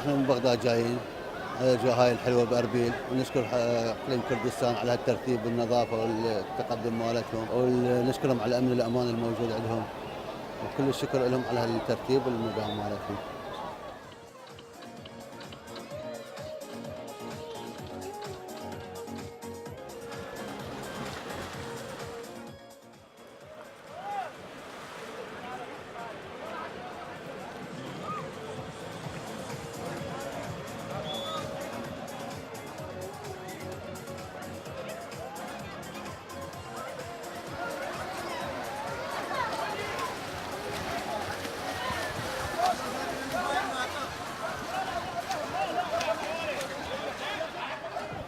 احنا من بغداد جايين على الأجواء هاي الحلوة بأربيل، ونشكر إقليم كردستان على الترتيب والنظافة والتقدم مالتهم، ونشكرهم على الأمن والأمان الموجود عندهم، وكل الشكر لهم على الترتيب والنظام مالتهم.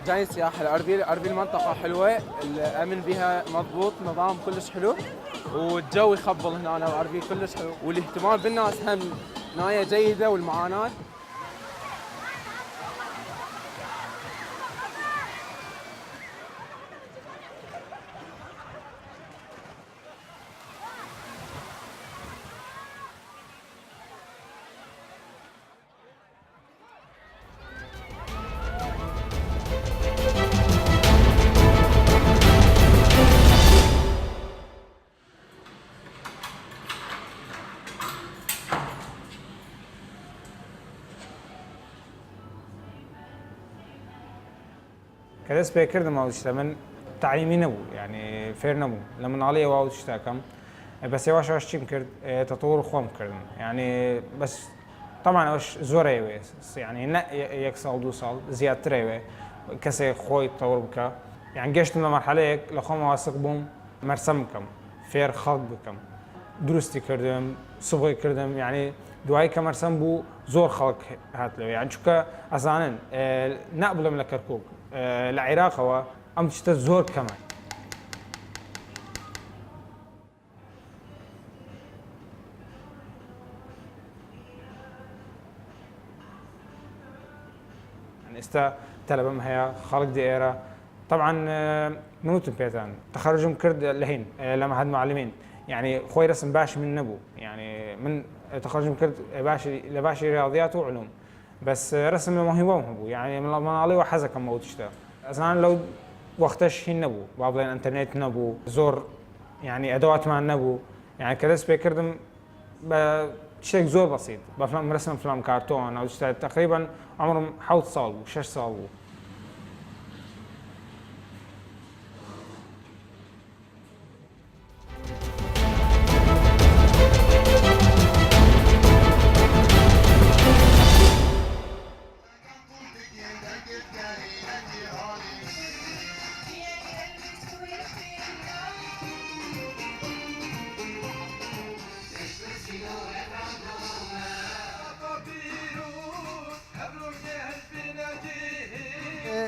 جاي سياحة لأربيل. أربيل منطقة حلوة، الأمن بها مضبوط، نظام كلش حلو، والجو يخبل هنا بأربيل كلش حلو، والاهتمام بالناس هم ناية جيدة والمعاناة. كدس بيكردم أو من تعليمي نبو يعني فير نبو لما عليه واو تشتاكم بس يواش واش تيم كرد تطور خوام كردن يعني بس طبعا واش زوري يعني نا يكسال دوسال زيادة تريوي كسي خوي تطور بك يعني جشت من مرحلة لخوام واثق بوم مرسمكم فير خلق بكم درستي كردم صبغي كردم يعني دعاي كمرسم بو زور خلق هات له يعني شو كأزانن نقبل من الكركوك العراق هو أم تشت زور كمان يعني تلبم هي خلق دائرة طبعا منوتن بيتان تخرجهم كرد لهين لما هاد معلمين يعني خوي رسم باش من نبو يعني من تخرجهم كرد باشي رياضيات وعلوم بس رسم موهبهم هبو يعني من المنالي وحزة كم موتشتا أصلاً لو وقتش هي نبو بعض الانترنت نبو زور يعني أدوات مع نبو يعني كدس بيكردم بشيء زور بسيط بفلم رسم فيلم كرتون أو تقريبا عمرهم حوت صالو 6 صالو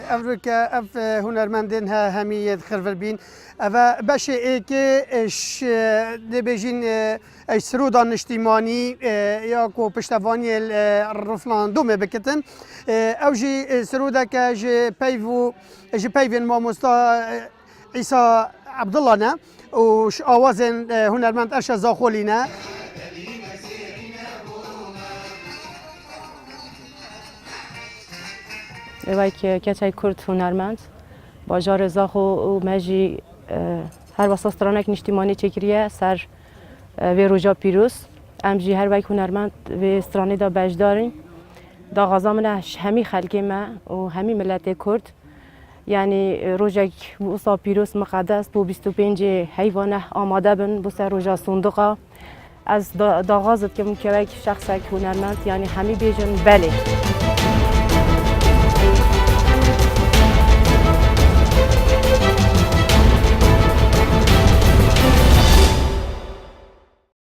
أفريقيا أف هنرمندين ها همية خرفربين أفا باش إيكي إش دبيجين إش سرودا نشتيماني ياكو بشتفاني الرفلان دومي بكتن أو جي سرودا كجي بيفين ماموستا عيسى عبد الله نا وش آوازن هنرمند أرشا زاخولينا وای که کرد هنرمند باجار زاخ و ماجی هر واسه استرانک نشتیمانی چکریه سر و روجا پیروز امجی هر وای هنرمند و استرانی دا بجدارین دا غزامنا همی خلقی ما و همی ملت کرد یعنی روجا واسه پیروز مقدس بو 25 حیوانه آماده بن بو سر روجا صندوقه از دا غازت که ممکنه شخص هنرمند یعنی همی بیجن بله